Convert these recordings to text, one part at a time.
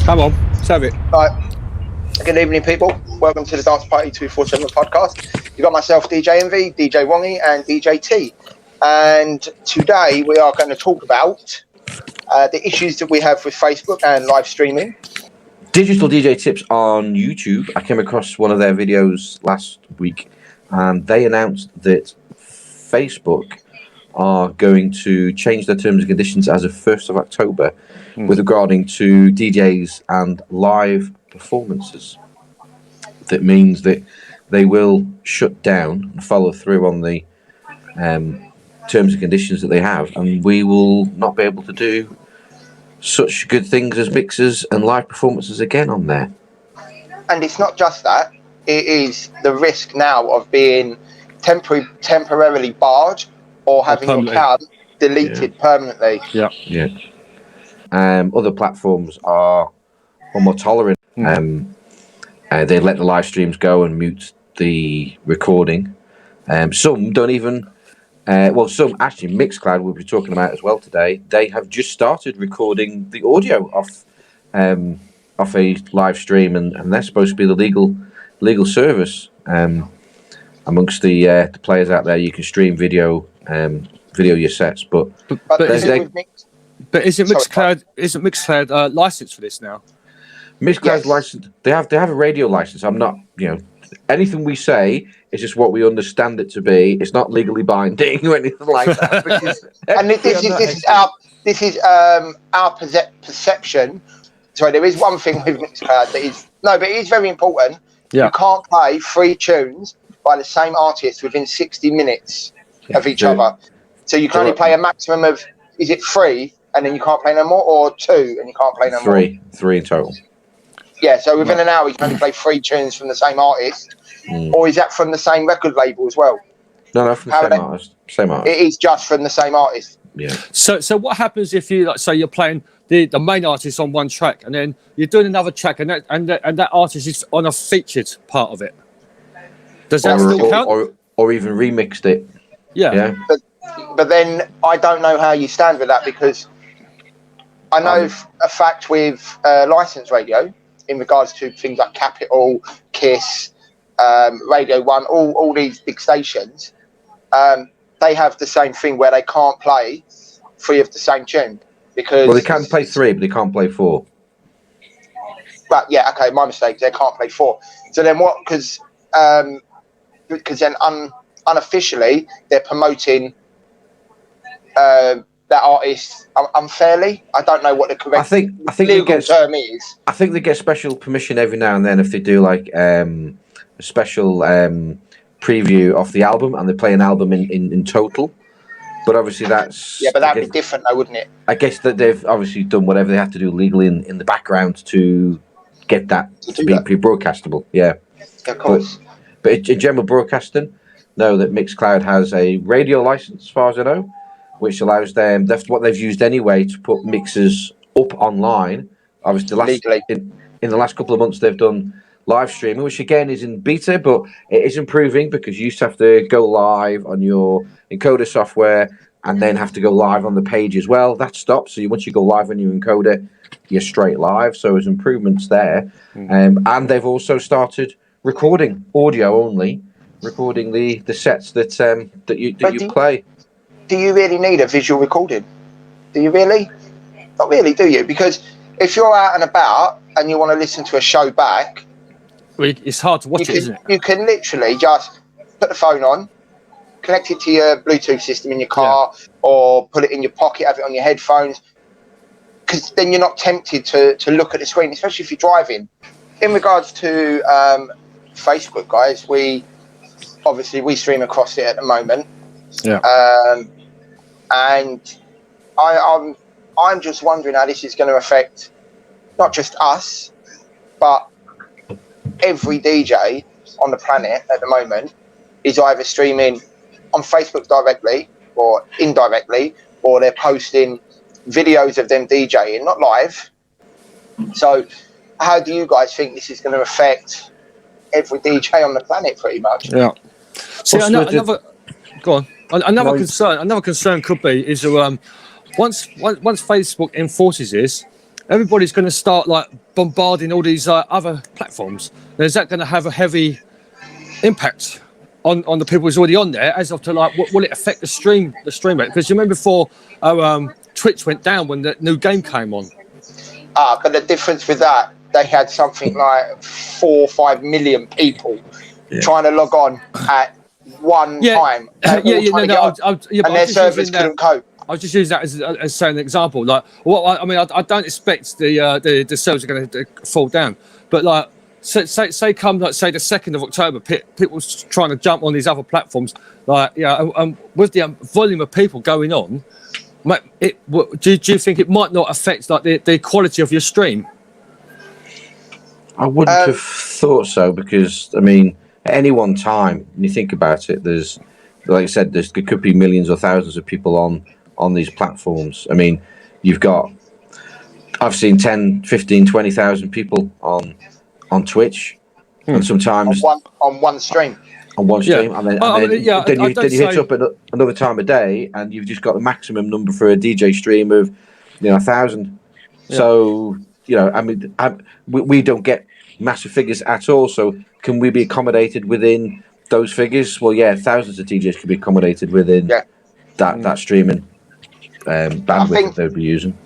Come on, let's have it. Right. Good evening, people. Welcome to the Danceparty247 podcast. You've got myself, DJ Envy, DJ Wongy, and DJ T. And today we are going to talk about the issues that we have with Facebook and live streaming. Digital DJ Tips on YouTube. I came across one of their videos last week, and they announced that Facebook are going to change their terms and conditions as of 1st of October with regarding to DJs and live performances. That means that they will shut down and follow through on the terms and conditions that they have, and we will not be able to do such good things as mixers and live performances again on there. And it's not just that, it is the risk now of being temporarily barred or having your account deleted permanently. Yeah. Other platforms are more tolerant. They let the live streams go and mute the recording. Some don't even. Some actually, Mixcloud we'll be talking about as well today. They have just started recording the audio off a live stream, and they're supposed to be the legal service amongst the players out there. You can stream video your sets, but isn't Mixcloud licensed for this now? Mixcloud's licensed. They have a radio license. I'm not, anything we say is just what we understand it to be. It's not legally binding or anything like that. And this is our perception. Sorry, there is one thing with Mixcloud that is but it is very important. Yeah. You can't play 3 tunes by the same artist within 60 minutes of each other. So you can only play a maximum of 3, and then you can't play no more, or 2 and you can't play no more. 3 in total. Yeah, so within an hour you can only play 3 tunes from the same artist. Or is that from the same record label as well? No, from the same artist. It is just from the same artist. Yeah. So what happens if you say you're playing the main artist on one track, and then you're doing another track, and that artist is on a featured part of it? Does that still count? Or even remixed it? Yeah. But then I don't know how you stand with that, because I know a fact with licensed radio in regards to things like Capital, Kiss, Radio 1, all these big stations, they have the same thing where they can't play 3 of the same tune. Because they can play 3, but they can't play 4. Right, yeah, okay, my mistake. They can't play 4. So then what? Because then unofficially they're promoting that artist unfairly. I don't know what the correct legal term is. I think they get special permission every now and then if they do like a special preview of the album, and they play an album in total. But obviously that's... Yeah, but that'd be different though, wouldn't it? I guess that they've obviously done whatever they have to do legally in the background to get that to be broadcastable. Yeah. Of course. But in general broadcasting, know that Mixcloud has a radio license, as far as I know, which allows them... That's what they've used anyway to put mixes up online. Obviously, in the last couple of months, they've done live streaming, which again is in beta, but it is improving, because you used to have to go live on your encoder software and then have to go live on the page as well. That stopped. So once you go live on your encoder, you're straight live. So there's improvements there. And they've also started recording audio only, recording the sets that you play. Do you really need a visual recording? Do you really? Not really, do you? Because if you're out and about and you want to listen to a show back, it's hard to watch isn't it? You can literally just put the phone on, connect it to your Bluetooth system in your car, or put it in your pocket, have it on your headphones, because then you're not tempted to look at the screen, especially if you're driving. In regards to Facebook, guys, we stream across it at the moment. Yeah. And I'm just wondering how this is going to affect not just us, but every DJ on the planet at the moment is either streaming on Facebook directly or indirectly, or they're posting videos of them DJing, not live. So how do you guys think this is going to affect every DJ on the planet, pretty much? Yeah. See, another concern could be is once Facebook enforces this, everybody's going to start like bombarding all these other platforms. Now, is that going to have a heavy impact on the people who's already on there? As of to like, will it affect the stream rate? Because you remember before Twitch went down when the new game came on. But the difference with that, they had something like 4 or 5 million people trying to log on at one time. And their servers couldn't cope. I was just using that as an example. Like, I don't expect the servers are going to fall down, but like, say come like say the 2nd of October, people trying to jump on these other platforms, like with the volume of people going on, do you think it might not affect like the quality of your stream? I wouldn't have thought so, because I mean, at any one time, when you think about it, there's, like I said, there could be millions or thousands of people on these platforms. I mean, I've seen 10, 15, 20,000 people on Twitch, and sometimes on one stream. And then you hit up another time of day, and you've just got the maximum number for a DJ stream of 1,000. Yeah. So I mean, we don't get massive figures at all. So can we be accommodated within those figures? Well, yeah, thousands of DJs could be accommodated within that streaming bandwidth that they'd be using.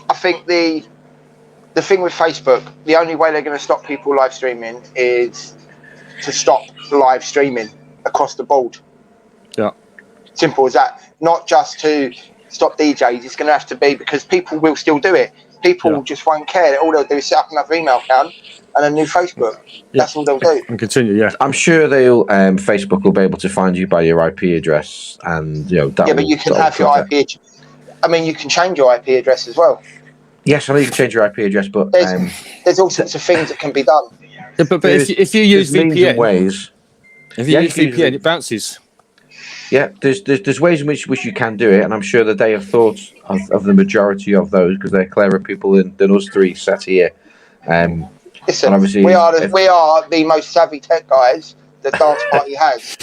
I think the thing with Facebook, the only way they're going to stop people live streaming is to stop live streaming across the board. Yeah. Simple as that. Not just to stop DJs, it's going to have to be because people will still do it. People just won't care. All they'll do is set up another email account and a new Facebook. That's all they'll do. And continue, I'm sure Facebook will be able to find you by your IP address, and but you can have your IP. I mean, you can change your IP address as well. Yes, I know you can change your IP address, but there's all sorts of things that can be done. Yeah, but if you use VPN, if you use VPN, it bounces. Yeah, there's ways in which you can do it, and I'm sure that they have thought of the majority of those, because they're cleverer people than us three sat here. Listen, obviously, we are the most savvy tech guys that Danceparty has.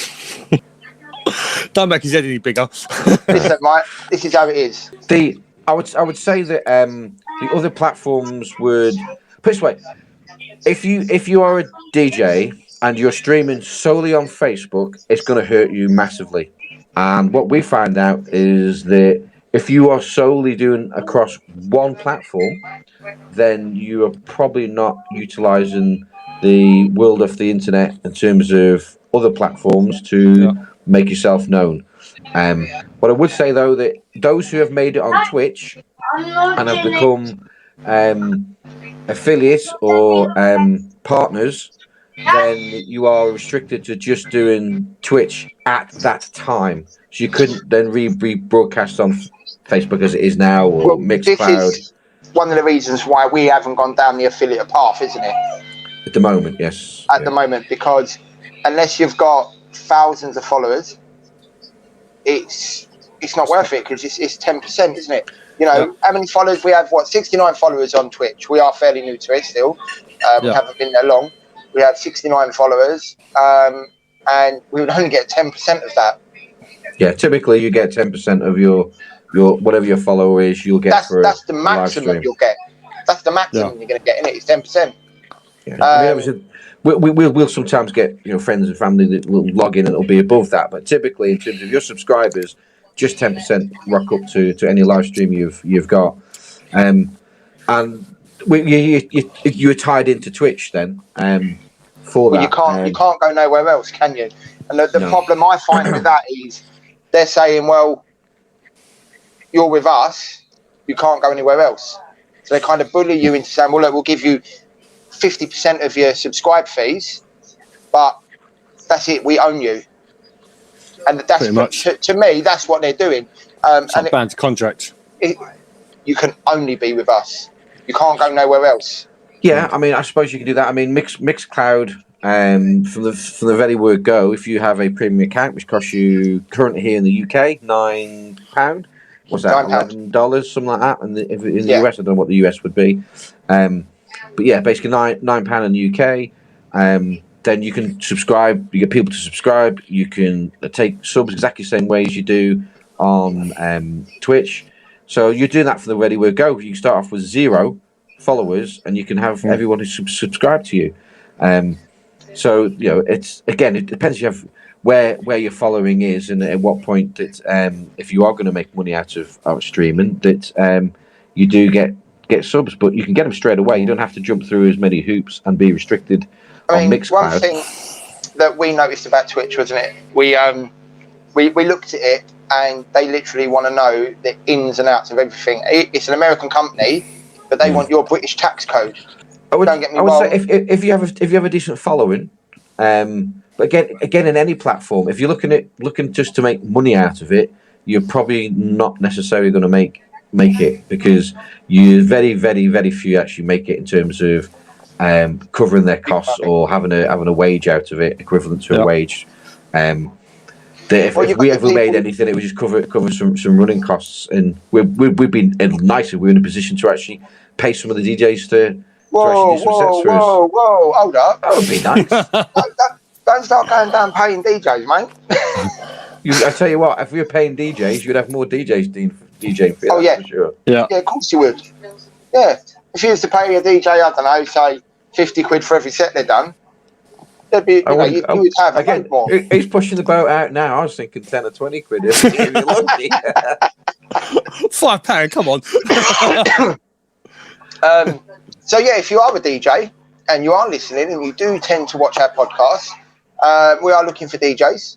Don't make his head any bigger. Listen, Mike, this is how it is. I would say that the other platforms would put it this way: if you are a DJ and you're streaming solely on Facebook, it's going to hurt you massively. And what we find out is that if you are solely doing across one platform, then you are probably not utilizing the world of the internet in terms of other platforms to make yourself known. What I would say, though, that those who have made it on Twitch and have become affiliates or partners, then you are restricted to just doing Twitch at that time. So you couldn't then rebroadcast on Facebook as it is now, or Mixcloud. This is one of the reasons why we haven't gone down the affiliate path, isn't it? At the moment, yes. At the moment, because unless you've got thousands of followers, it's not worth it, because it's 10%, isn't it? How many followers we have? 69 followers on Twitch. We are fairly new to it still. We haven't been there long. We have 69 followers, and we would only get 10% of that. Yeah, typically you get 10% of your whatever your follower is. You'll get that's the maximum you'll get. That's the maximum you're going to get in it. It's 10%. Yeah, we'll sometimes get friends and family that will log in and it'll be above that, but typically in terms of your subscribers, just 10% rock up to any live stream you've got, and you're tied into Twitch then. For that, you can't go nowhere else, can you? And the problem I find with that is they're saying, well, you're with us, you can't go anywhere else. So they kind of bully you into saying, well, look, we'll give you 50% of your subscribe fees, but that's it, we own you. And that's to me, that's what they're doing. It's a banned contract. You can only be with us. You can't go nowhere else. Yeah, I mean, I suppose you can do that. I mean, Mixcloud, from the very word go, if you have a premium account, which costs you currently here in the UK £9, what's that? $11, something like that. And in the US, I don't know what the US would be, but yeah, basically £9 in the UK. Then you can subscribe. You get people to subscribe. You can take subs exactly the same way as you do on Twitch. So you're doing that for the Ready Word Go. You start off with 0 followers, and you can have everyone who's subscribed to you. So it depends. You have where your following is, and at what point that if you are going to make money out of streaming, that you do get subs, but you can get them straight away. You don't have to jump through as many hoops and be restricted on Mixcloud. One thing that we noticed about Twitch, wasn't it? We looked at it, and they literally want to know the ins and outs of everything. It's an American company, but they want your British tax code. Don't get me wrong. Say if you have a decent following, but again in any platform, if you're looking just to make money out of it, you're probably not necessarily going to make it, because you very, very, very few actually make it in terms of covering their costs or having a wage out of it equivalent to a wage. If we ever made anything, it would just cover some running costs, and we've been nicer. We're in a position to actually pay some of the DJs to actually do some sets for us. Whoa! Hold up. That would be nice. Don't start going down paying DJs, mate. I tell you what, if we were paying DJs, you'd have more DJs DJing for you. Oh yeah, for sure. Yeah, of course you would. Yeah, if you used to pay a DJ, I don't know, say 50 quid for every set they've done, there'd be, you would have again more. He's pushing the boat out now. I was thinking 10 or 20 quid. £5, come on. So yeah, if you are a DJ and you are listening and you do tend to watch our podcast, we are looking for DJs.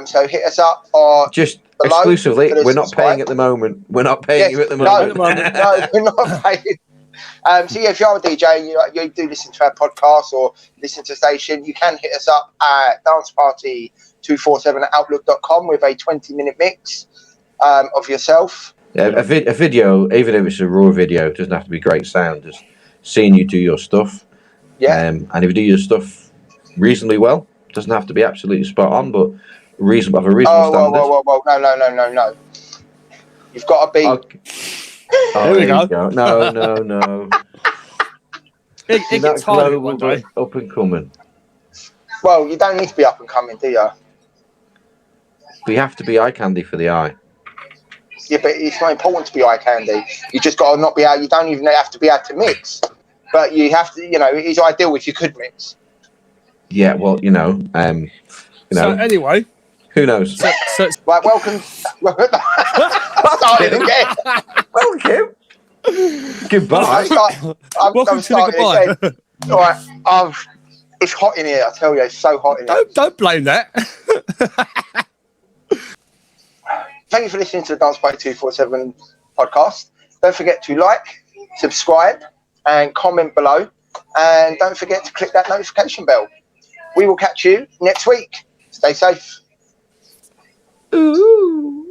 So hit us up or just below, exclusively. We're not paying at the moment. We're not paying you at the moment. No, we're not paying. So yeah, if you are a DJ and you do listen to our podcast or listen to the station, you can hit us up at Danceparty247@outlook.com with a 20-minute mix of yourself. Yeah, a video, even if it's a raw video, doesn't have to be great sound. Just seeing you do your stuff. Yeah. And if you do your stuff reasonably well, it doesn't have to be absolutely spot on, but have a reasonable standard. Whoa. No. You've got to be... Okay. There we go. No. It gets harder one day. Up and coming. Well, you don't need to be up and coming, do you? We have to be eye candy for the eye. Yeah, but it's not important to be eye candy. You just got to not be out. You don't even have to be able to mix, but you have to. It's ideal if you could mix. Yeah, well, So anyway, who knows? Right, welcome. Starting again. Welcome. Goodbye. Welcome to the goodbye. All right, it's hot in here. I tell you, it's so hot in here. Don't blame that. Thank you for listening to the Danceparty247 podcast. Don't forget to like, subscribe, and comment below. And don't forget to click that notification bell. We will catch you next week. Stay safe. Ooh.